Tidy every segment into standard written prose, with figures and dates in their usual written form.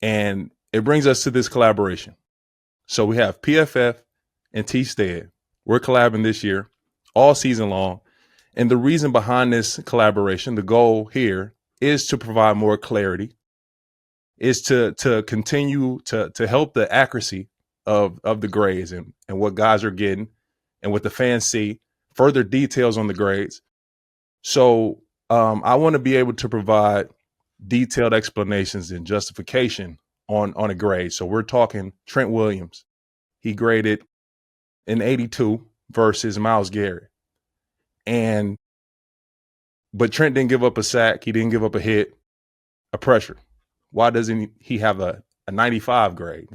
And it brings us to this collaboration. So we have PFF and T-Stead. We're collabing this year, all season long. And the reason behind this collaboration, the goal here is to provide more clarity, is to continue to help the accuracy of the grades and what guys are getting and what the fans see, further details on the grades. So I want to be able to provide detailed explanations and justification on a grade. So we're talking Trent Williams. He graded an 82 versus Myles Garrett. But Trent didn't give up a sack. He didn't give up a hit, a pressure. Why doesn't he have a 95 grade?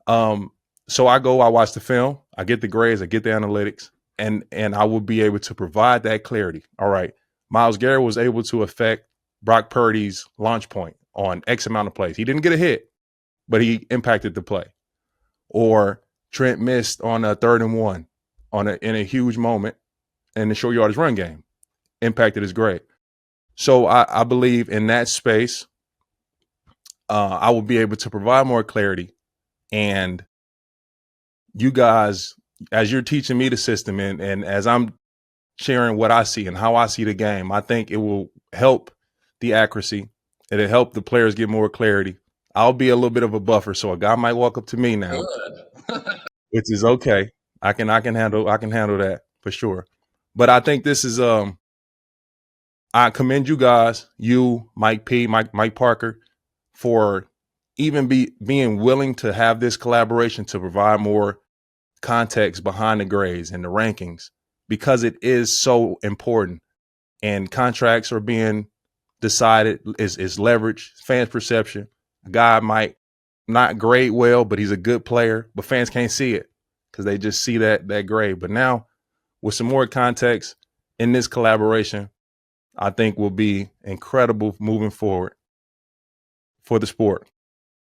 So I watch the film, I get the grades, I get the analytics, and I will be able to provide that clarity. All right, Myles Garrett was able to affect Brock Purdy's launch point on X amount of plays. He didn't get a hit, but he impacted the play. Or Trent missed on a 3rd and 1 in a huge moment in the short yardage run game, impacted his grade. So I believe in that space, I will be able to provide more clarity. And you guys, as you're teaching me the system and as I'm sharing what I see and how I see the game, I think it will help the accuracy. It'll help the players get more clarity. I'll be a little bit of a buffer, so a guy might walk up to me now, which is okay. I can handle that for sure. But I think this is I commend you guys, you, Mike P, Mike Parker, for even being willing to have this collaboration to provide more context behind the grades and the rankings, because it is so important. And contracts are being decided, is leverage, fans' perception. A guy might not grade well, but he's a good player, but fans can't see it because they just see that grade. But now with some more context in this collaboration, I think will be incredible moving forward for the sport.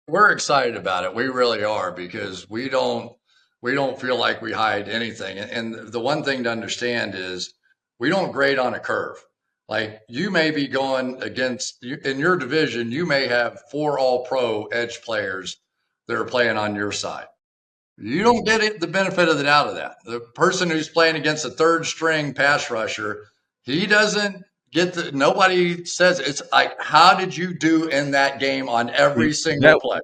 We're excited about it. We really are, because we don't feel like we hide anything. And the one thing to understand is we don't grade on a curve. Like, you may be going against, in your division, you may have 4 all-pro edge players that are playing on your side. You don't get the benefit of the doubt of that. The person who's playing against a 3rd string pass rusher, he doesn't get nobody says, it's like, how did you do in that game on every single play?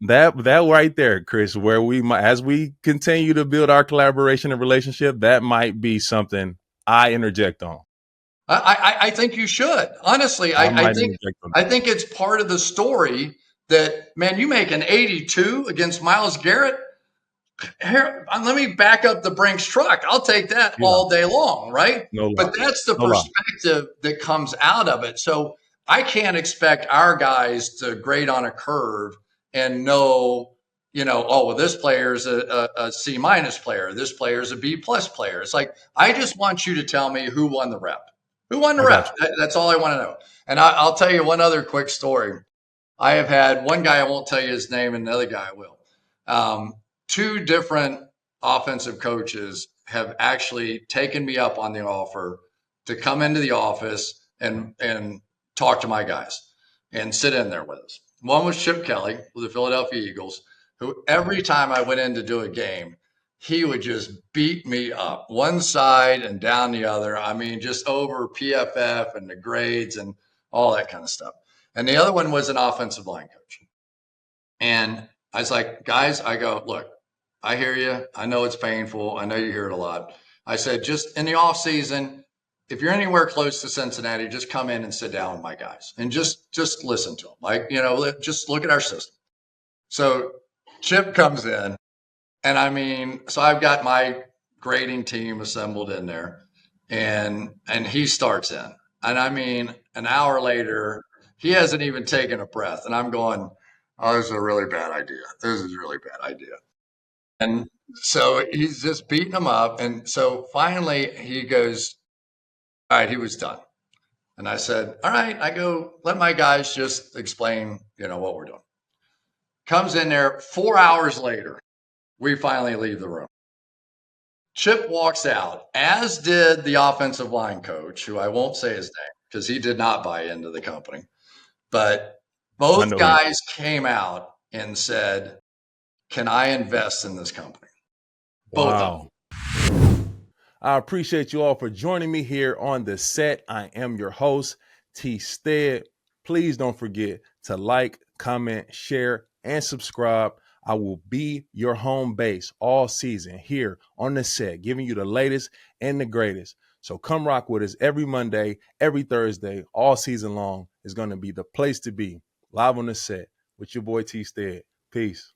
That right there, Chris, where we might, as we continue to build our collaboration and relationship, that might be something I interject on. I think you should. Honestly, I think it's part of the story that, man, you make an 82 against Myles Garrett. Here, let me back up the Brinks truck. I'll take that all day long, right? But that's the perspective that comes out of it. So I can't expect our guys to grade on a curve and know, oh, well, this player's a C- player. This player's a B+ player. It's like, I just want you to tell me who won the rep. Who won the rep? That's all I want to know. And I'll tell you one other quick story. I have had one guy, I won't tell you his name, and the other guy I will. 2 different offensive coaches have actually taken me up on the offer to come into the office and talk to my guys and sit in there with us. One was Chip Kelly with the Philadelphia Eagles, who every time I went in to do a game, he would just beat me up one side and down the other. I mean, just over PFF and the grades and all that kind of stuff. And the other one was an offensive line coach. And I was like, guys, I go, look, I hear you. I know it's painful. I know you hear it a lot. I said, just in the off season, if you're anywhere close to Cincinnati, just come in and sit down with my guys and just listen to them. Like, just look at our system. So Chip comes in, and I mean, so I've got my grading team assembled in there, and he starts in. And I mean, an hour later, he hasn't even taken a breath. And I'm going, oh, this is a really bad idea. This is a really bad idea. And so he's just beating him up. And so finally he goes, all right, he was done. And I said, all right, I go, let my guys just explain, what we're doing. Comes in there 4 hours later, we finally leave the room. Chip walks out, as did the offensive line coach, who I won't say his name because he did not buy into the company. But Both guys came out and said, "Can I invest in this company?" Both of them. I appreciate you all for joining me here on the set. I am your host, T-Stead. Please don't forget to like, comment, share, and subscribe. I will be your home base all season here on the set, giving you the latest and the greatest. So come rock with us every Monday, every Thursday, all season long. Is going to be the place to be, live on the set with your boy T-Stead. Peace.